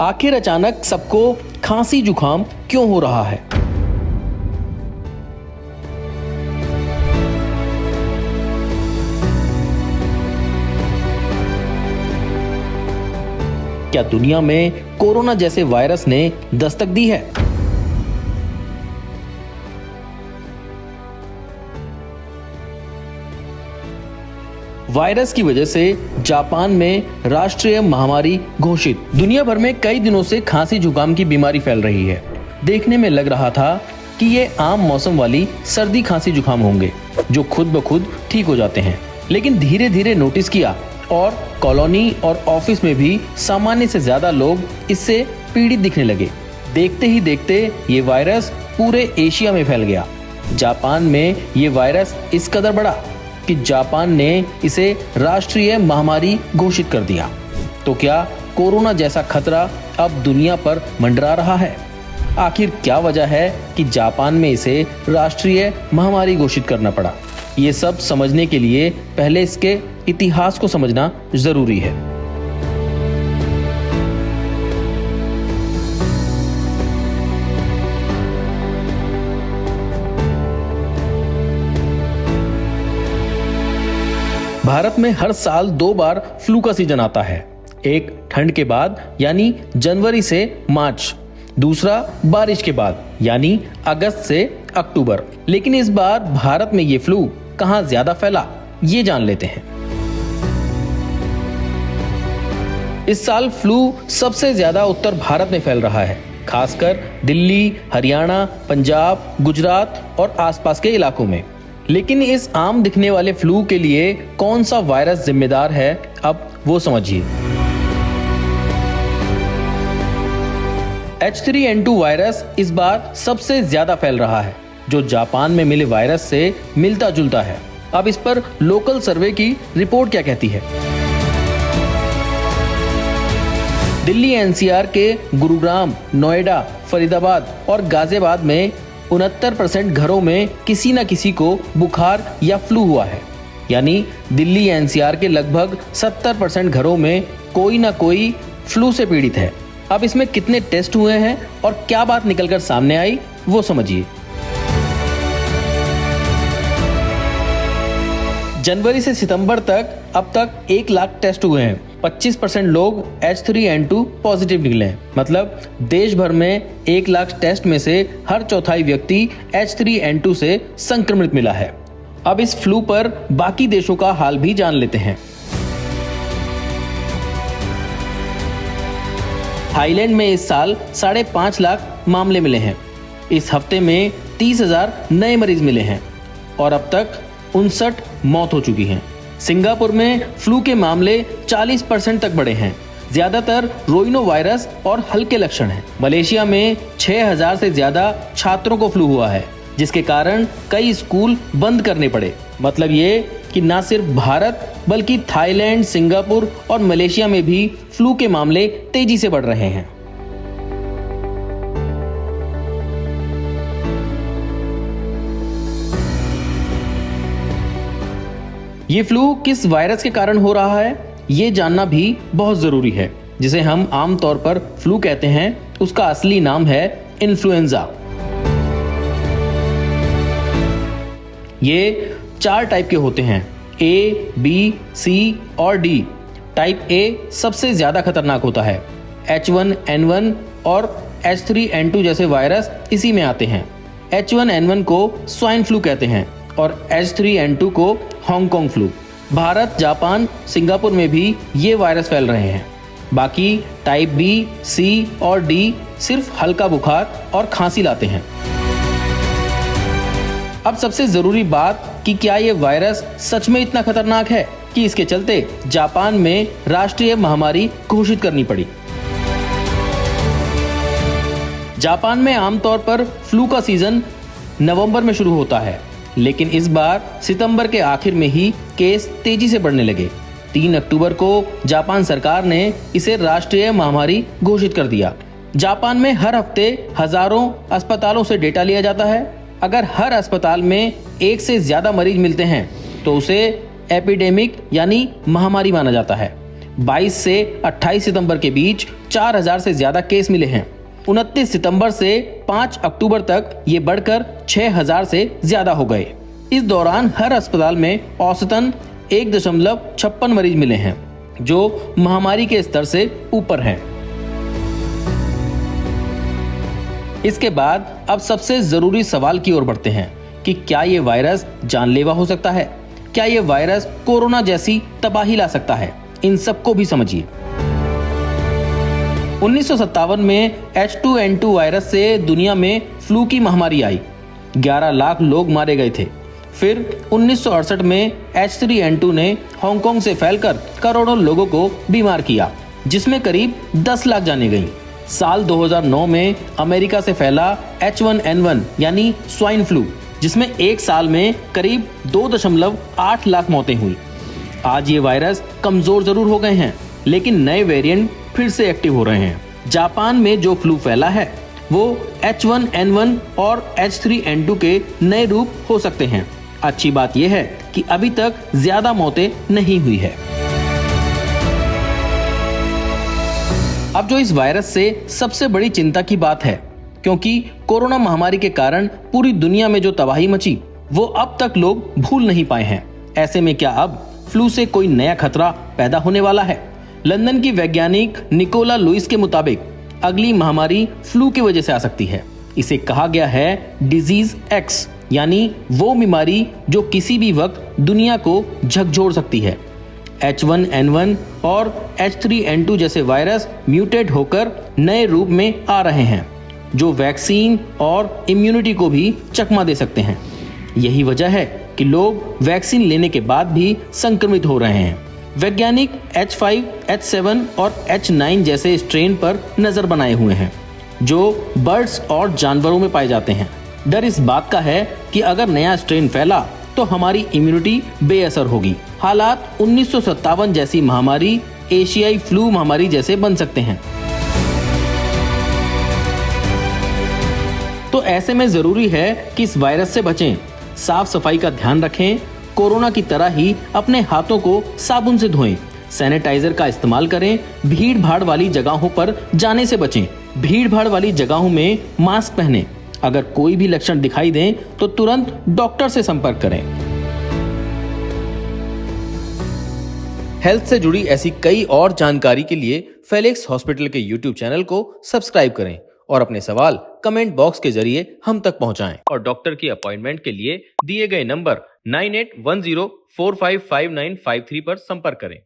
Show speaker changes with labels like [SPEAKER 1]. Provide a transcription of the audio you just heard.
[SPEAKER 1] आखिर अचानक सबको खांसी जुकाम क्यों हो रहा है? क्या दुनिया में कोरोना जैसे वायरस ने दस्तक दी है? वायरस की वजह से जापान में राष्ट्रीय महामारी घोषित। दुनिया भर में कई दिनों से खांसी जुकाम की बीमारी फैल रही है। देखने में लग रहा था कि ये आम मौसम वाली सर्दी खांसी जुकाम होंगे जो खुद ब खुद ठीक हो जाते हैं, लेकिन धीरे धीरे नोटिस किया और कॉलोनी और ऑफिस में भी सामान्य से ज्यादा लोग इससे पीड़ित दिखने लगे। देखते ही देखते ये वायरस पूरे एशिया में फैल गया। जापान में ये वायरस इस कदर बढ़ा कि जापान ने इसे राष्ट्रीय महामारी घोषित कर दिया। तो क्या कोरोना जैसा खतरा अब दुनिया पर मंडरा रहा है? आखिर क्या वजह है कि जापान में इसे राष्ट्रीय महामारी घोषित करना पड़ा? ये सब समझने के लिए पहले इसके इतिहास को समझना जरूरी है। भारत में हर साल 2 बार फ्लू का सीजन आता है। एक ठंड के बाद यानी जनवरी से मार्च, दूसरा बारिश के बाद यानी अगस्त से अक्टूबर। लेकिन इस बार भारत में ये फ्लू कहां ज्यादा फैला, ये जान लेते हैं। इस साल फ्लू सबसे ज्यादा उत्तर भारत में फैल रहा है, खासकर दिल्ली, हरियाणा, पंजाब, गुजरात और आसपास के इलाकों में। लेकिन इस आम दिखने वाले फ्लू के लिए कौन सा वायरस जिम्मेदार है, अब वो समझिए। H3N2 वायरस इस बार सबसे ज्यादा फैल रहा है, जो जापान में मिले वायरस से मिलता जुलता है। अब इस पर लोकल सर्वे की रिपोर्ट क्या कहती है। दिल्ली एनसीआर के गुरुग्राम, नोएडा, फरीदाबाद और गाजियाबाद में 69% घरों में किसी न किसी को बुखार या फ्लू हुआ है। यानी दिल्ली एनसीआर के लगभग 70% घरों में कोई ना कोई फ्लू से पीड़ित है। अब इसमें कितने टेस्ट हुए हैं और क्या बात निकलकर सामने आई, वो समझिए। जनवरी से सितंबर तक अब तक 1 लाख टेस्ट हुए हैं। 25% लोग H3N2 पॉजिटिव निकले हैं। मतलब देश भर में 1 लाख टेस्ट में से हर चौथाई व्यक्ति H3N2 से संक्रमित मिला है। अब इस फ्लू पर बाकी देशों का हाल भी जान लेते हैं। थाईलैंड में इस साल 5.5 लाख मामले मिले हैं। इस हफ्ते में 30,000 नए मरीज मिले हैं और अब तक 59 मौत हो चुकी हैं। सिंगापुर में फ्लू के मामले 40% तक बढ़े हैं। ज्यादातर रोइनो वायरस और हल्के लक्षण हैं। मलेशिया में 6,000 से ज्यादा छात्रों को फ्लू हुआ है, जिसके कारण कई स्कूल बंद करने पड़े। मतलब ये कि न सिर्फ भारत बल्कि थाईलैंड, सिंगापुर और मलेशिया में भी फ्लू के मामले तेजी से बढ़ रहे हैं। ये फ्लू किस वायरस के कारण हो रहा है, ये जानना भी बहुत जरूरी है। जिसे हम आमतौर पर फ्लू कहते हैं, उसका असली नाम है इन्फ्लुएंजा। ये 4 टाइप के होते हैं, A, B, C और D। टाइप A सबसे ज्यादा खतरनाक होता है। H1N1 और H3N2 जैसे वायरस इसी में आते हैं। H1N1 को स्वाइन फ्लू कहते हैं और H3N2 को Hong Kong flu. Bharat, Japan, Singapore में भी ये वायरस फैल रहे हैं। बाकी टाइप B, C और D सिर्फ हल्का बुखार और खांसी लाते हैं। अब सबसे जरूरी बात कि क्या ये वायरस सच में इतना खतरनाक है कि इसके चलते जापान में राष्ट्रीय महामारी घोषित करनी पड़ी। जापान में आमतौर पर फ्लू का सीजन नवंबर में शुरू होता है, लेकिन इस बार सितंबर के आखिर में ही केस तेजी से बढ़ने लगे। 3 अक्टूबर को जापान सरकार ने इसे राष्ट्रीय महामारी घोषित कर दिया। जापान में हर हफ्ते हजारों अस्पतालों से डेटा लिया जाता है। अगर हर अस्पताल में 1 से ज्यादा मरीज मिलते हैं तो उसे एपिडेमिक यानी महामारी माना जाता है। 22 से 28 सितंबर के बीच 4000 से ज्यादा केस मिले हैं। 29 सितंबर से 5 अक्टूबर तक ये बढ़कर 6000 से ज्यादा हो गए। इस दौरान हर अस्पताल में औसतन 1.56 मरीज मिले हैं, जो महामारी के स्तर से ऊपर है। इसके बाद अब सबसे जरूरी सवाल की ओर बढ़ते हैं कि क्या ये वायरस जानलेवा हो सकता है? क्या ये वायरस कोरोना जैसी तबाही ला सकता है? इन सबको भी समझिए। 1957 में H2N2 वायरस से दुनिया में फ्लू की महामारी आई। 11 लाख लोग मारे गए थे। फिर 1968 में H3N2 ने हांगकांग से फैलकर करोड़ों लोगों को बीमार किया, जिसमें करीब 10 लाख जानें गईं। साल 2009 में अमेरिका से फैला H1N1 यानी स्वाइन फ्लू, जिसमें एक साल में करीब 2.8 लाख मौतें हुई। आज ये वायरस कमजोर जरूर हो गए हैं, लेकिन नए वेरिएंट फिर से एक्टिव हो रहे हैं। जापान में जो फ्लू फैला है वो H1N1 और H3N2 के नए रूप हो सकते हैं। अच्छी बात यह है कि अभी तक ज्यादा मौतें नहीं हुई है। अब जो इस वायरस से सबसे बड़ी चिंता की बात है, क्योंकि कोरोना महामारी के कारण पूरी दुनिया में जो तबाही मची वो अब तक लोग भूल नहीं पाए हैं। ऐसे में क्या अब फ्लू से कोई नया खतरा पैदा होने वाला है? लंदन की वैज्ञानिक निकोला लुइस के मुताबिक अगली महामारी फ्लू की वजह से आ सकती है। इसे कहा गया है डिजीज एक्स, यानी वो बीमारी जो किसी भी वक्त दुनिया को झकझोर सकती है। H1N1 और H3N2 जैसे वायरस म्यूटेट होकर नए रूप में आ रहे हैं, जो वैक्सीन और इम्यूनिटी को भी चकमा दे सकते हैं। यही वजह है कि लोग वैक्सीन लेने के बाद भी संक्रमित हो रहे हैं। वैज्ञानिक H5, H7 और H9 जैसे स्ट्रेन पर नजर बनाए हुए हैं, जो बर्ड्स और जानवरों में पाए जाते हैं। डर इस बात का है कि अगर नया स्ट्रेन फैला तो हमारी इम्यूनिटी बेअसर होगी। हालात 1957 जैसी महामारी, एशियाई फ्लू महामारी जैसे बन सकते हैं। तो ऐसे में जरूरी है कि इस वायरस से बचें, साफ सफाई का ध्यान रखें, कोरोना की तरह ही अपने हाथों को साबुन से धोएं, सैनिटाइजर का इस्तेमाल करें, भीड़ भाड़ वाली जगहों पर जाने से बचें, भीड़ भाड़ वाली जगहों में मास्क पहनें। अगर कोई भी लक्षण दिखाई दें तो तुरंत डॉक्टर से संपर्क करें। हेल्थ से जुड़ी ऐसी कई और जानकारी के लिए फेलिक्स हॉस्पिटल के YouTube चैनल को सब्सक्राइब करें और अपने सवाल कमेंट बॉक्स के जरिए हम तक पहुंचाएं। और डॉक्टर की अपॉइंटमेंट के लिए दिए गए नंबर 9810455953 पर संपर्क करें।